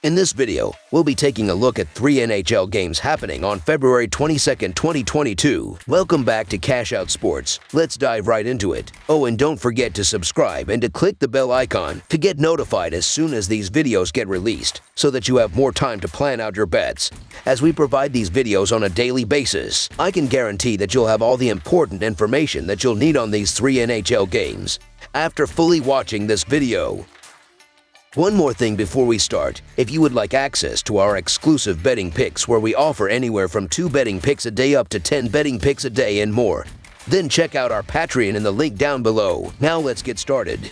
In this video, we'll be taking a look at 3 NHL games happening on February 22, 2022. Welcome back to Cash Out Sports. Let's dive right into it. Oh, and don't forget to subscribe and to click the bell icon to get notified as soon as these videos get released, so that you have more time to plan out your bets. As we provide these videos on a daily basis, I can guarantee that you'll have all the important information that you'll need on these 3 NHL games after fully watching this video. One more thing before we start. If you would like access to our exclusive betting picks where we offer anywhere from 2 betting picks a day up to 10 betting picks a day and more, then check out our Patreon in the link down below. Now let's get started.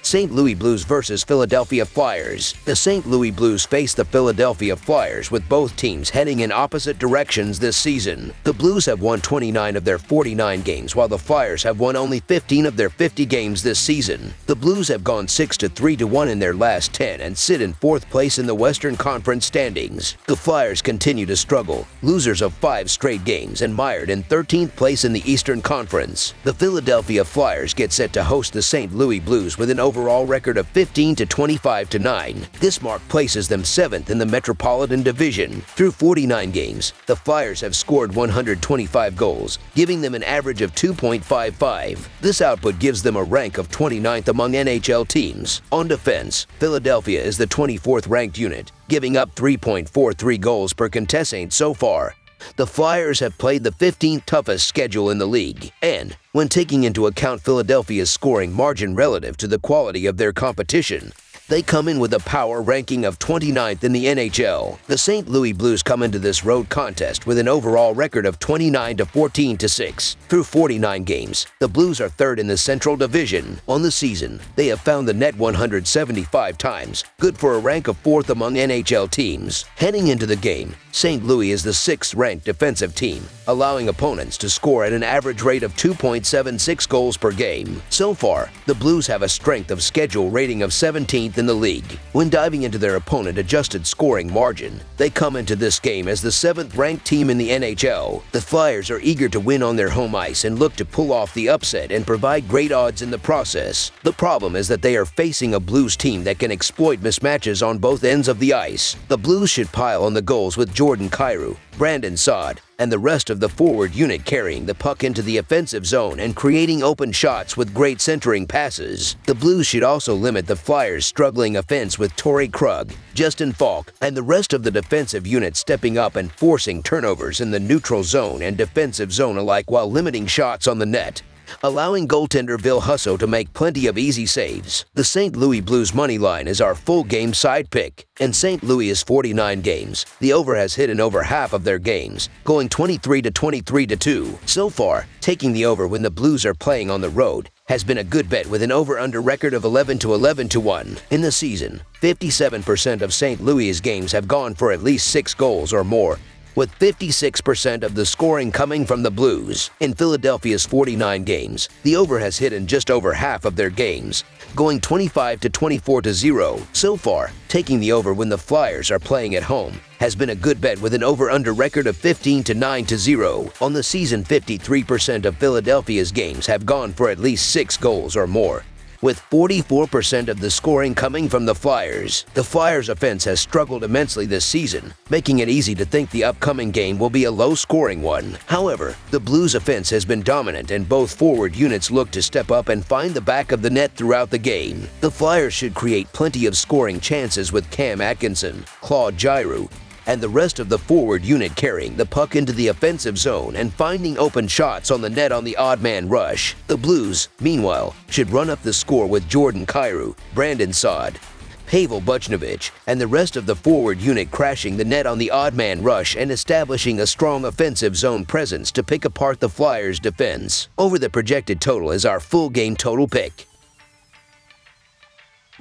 St. Louis Blues versus Philadelphia Flyers. The St. Louis Blues face the Philadelphia Flyers with both teams heading in opposite directions this season. The Blues have won 29 of their 49 games, while the Flyers have won only 15 of their 50 games this season. The Blues have gone 6-3-1 in their last 10 and sit in 4th place in the Western Conference standings. The Flyers continue to struggle, losers of 5 straight games and mired in 13th place in the Eastern Conference. The Philadelphia Flyers get set to host the St. Louis Blues with an overall record of 15-25-9. This mark places them 7th in the Metropolitan Division. Through 49 games, the Flyers have scored 125 goals, giving them an average of 2.55. This output gives them a rank of 29th among NHL teams. On defense, Philadelphia is the 24th ranked unit, giving up 3.43 goals per contestant so far. The Flyers have played the 15th toughest schedule in the league, and when taking into account Philadelphia's scoring margin relative to the quality of their competition, they come in with a power ranking of 29th in the NHL. The St. Louis Blues come into this road contest with an overall record of 29-14-6. Through 49 games, the Blues are 3rd in the Central Division. On the season, they have found the net 175 times, good for a rank of 4th among NHL teams. Heading into the game, St. Louis is the 6th-ranked defensive team, allowing opponents to score at an average rate of 2.76 goals per game. So far, the Blues have a strength of schedule rating of 17th in the league. When diving into their opponent-adjusted scoring margin, they come into this game as the 7th-ranked team in the NHL. The Flyers are eager to win on their home ice and look to pull off the upset and provide great odds in the process. The problem is that they are facing a Blues team that can exploit mismatches on both ends of the ice. The Blues should pile on the goals with Jordan Kyrou, Brandon Saad, and the rest of the forward unit carrying the puck into the offensive zone and creating open shots with great centering passes. The Blues should also limit the Flyers' struggling offense with Torrey Krug, Justin Falk, and the rest of the defensive unit stepping up and forcing turnovers in the neutral zone and defensive zone alike while limiting shots on the net, allowing goaltender Bill Husso to make plenty of easy saves. The St. Louis Blues money line is our full game side pick. In St. Louis' 49 games, the over has hit in over half of their games, going 23-23-2. So far, taking the over when the Blues are playing on the road has been a good bet with an over-under record of 11-11-1. In the season, 57% of St. Louis' games have gone for at least 6 goals or more, with 56% of the scoring coming from the Blues. In Philadelphia's 49 games, the over has hit in just over half of their games, going 25-24-0. So far, taking the over when the Flyers are playing at home has been a good bet with an over-under record of 15-9-0. On the season, 53% of Philadelphia's games have gone for at least 6 goals or more, with 44% of the scoring coming from the Flyers. The Flyers' offense has struggled immensely this season, making it easy to think the upcoming game will be a low-scoring one. However, the Blues' offense has been dominant and both forward units look to step up and find the back of the net throughout the game. The Flyers should create plenty of scoring chances with Cam Atkinson, Claude Giroux, and the rest of the forward unit carrying the puck into the offensive zone and finding open shots on the net on the odd man rush. The Blues, meanwhile, should run up the score with Jordan Kyrou, Brandon Saad, Pavel Buchnevich, and the rest of the forward unit crashing the net on the odd man rush and establishing a strong offensive zone presence to pick apart the Flyers' defense. Over the projected total is our full game total pick.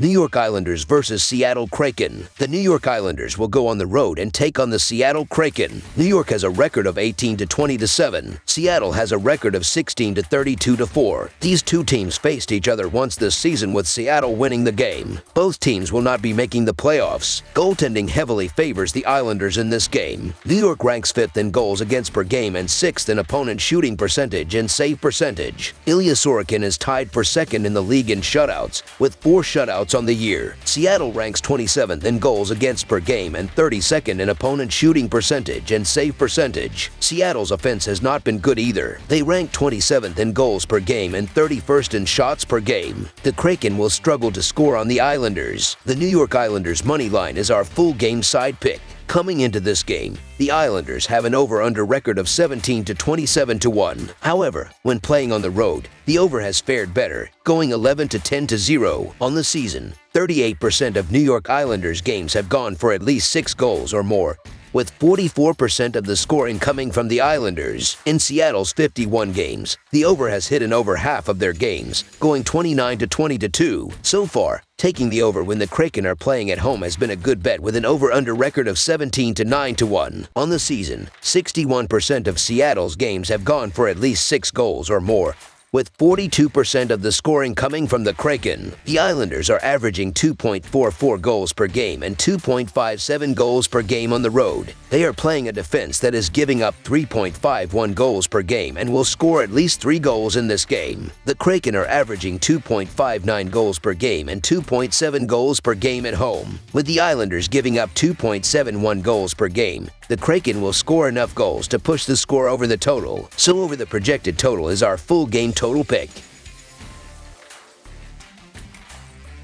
New York Islanders versus Seattle Kraken. The New York Islanders will go on the road and take on the Seattle Kraken. New York has a record of 18-20-7. Seattle has a record of 16-32-4. These two teams faced each other once this season, with Seattle winning the game. Both teams will not be making the playoffs. Goaltending heavily favors the Islanders in this game. New York ranks 5th in goals against per game and 6th in opponent shooting percentage and save percentage. Ilya Sorokin is tied for 2nd in the league in shutouts, with 4 shutouts shutouts on the year. Seattle ranks 27th in goals against per game and 32nd in opponent shooting percentage and save percentage. Seattle's offense has not been good either. They rank 27th in goals per game and 31st in shots per game. The Kraken will struggle to score on the Islanders. The New York Islanders money line is our full game side pick. Coming into this game, the Islanders have an over-under record of 17 to 27 to 1. However, when playing on the road, the over has fared better, going 11 to 10 to 0 on the season. 38% of New York Islanders games have gone for at least 6 goals or more, with 44% of the scoring coming from the Islanders. In Seattle's 51 games, the over has hit in over half of their games, going 29 to 20 to 2. So far, taking the over when the Kraken are playing at home has been a good bet with an over-under record of 17 to 9 to 1. On the season, 61% of Seattle's games have gone for at least 6 goals or more, with 42% of the scoring coming from the Kraken. The Islanders are averaging 2.44 goals per game and 2.57 goals per game on the road. They are playing a defense that is giving up 3.51 goals per game and will score at least 3 goals in this game. The Kraken are averaging 2.59 goals per game and 2.7 goals per game at home. With the Islanders giving up 2.71 goals per game, the Kraken will score enough goals to push the score over the total. So over the projected total is our full game total pick.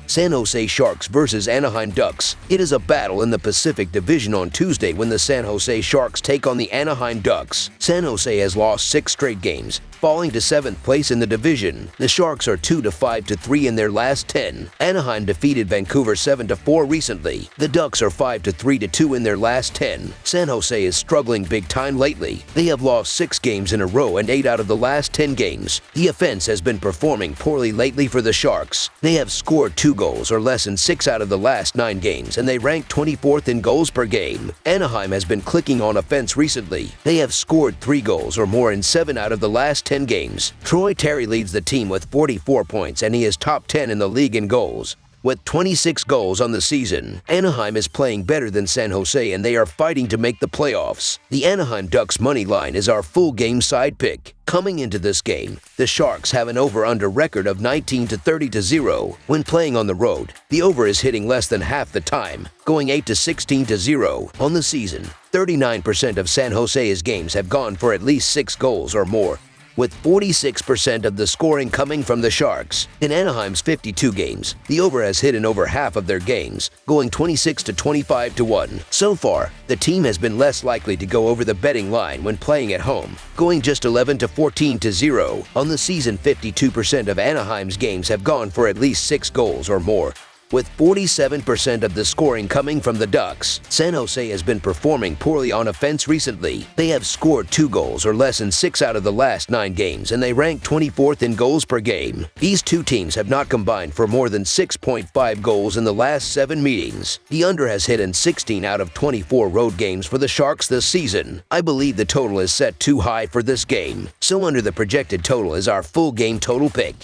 San Jose Sharks versus Anaheim Ducks. It is a battle in the Pacific Division on Tuesday when the San Jose Sharks take on the Anaheim Ducks. San Jose has lost 6 straight games, falling to 7th place in the division. The Sharks are 2-5-3 in their last 10. Anaheim defeated Vancouver 7-4 recently. The Ducks are 5-3-2 in their last 10. San Jose is struggling big time lately. They have lost 6 games in a row and 8 out of the last 10 games. The offense has been performing poorly lately for the Sharks. They have scored 2 goals or less in 6 out of the last 9 games, and they rank 24th in goals per game. Anaheim has been clicking on offense recently. They have scored 3 goals or more in 7 out of the last 10 games. Troy Terry leads the team with 44 points, and he is top 10 in the league in goals, with 26 goals on the season. Anaheim is playing better than San Jose, and they are fighting to make the playoffs. The Anaheim Ducks money line is our full game side pick. Coming into this game, the Sharks have an over-under record of 19 to 30 to 0. When playing on the road, the over is hitting less than half the time, going 8 to 16 to 0. On the season, 39% of San Jose's games have gone for at least 6 goals or more, with 46% of the scoring coming from the Sharks. In Anaheim's 52 games, the over has hit in over half of their games, going 26 to 25 to 1. So far, the team has been less likely to go over the betting line when playing at home, going just 11 to 14 to 0. On the season, 52% of Anaheim's games have gone for at least 6 goals or more, with 47% of the scoring coming from the Ducks. San Jose has been performing poorly on offense recently. They have scored 2 goals or less in 6 out of the last 9 games, and they rank 24th in goals per game. These two teams have not combined for more than 6.5 goals in the last 7 meetings. The under has hit in 16 out of 24 road games for the Sharks this season. I believe the total is set too high for this game, so under the projected total is our full game total pick.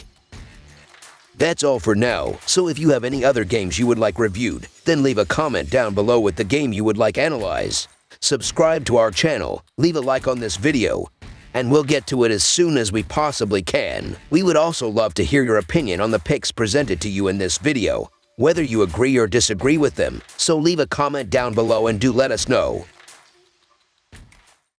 That's all for now, so if you have any other games you would like reviewed, then leave a comment down below with the game you would like analyzed. Subscribe to our channel, leave a like on this video, and we'll get to it as soon as we possibly can. We would also love to hear your opinion on the picks presented to you in this video, whether you agree or disagree with them, so leave a comment down below and do let us know.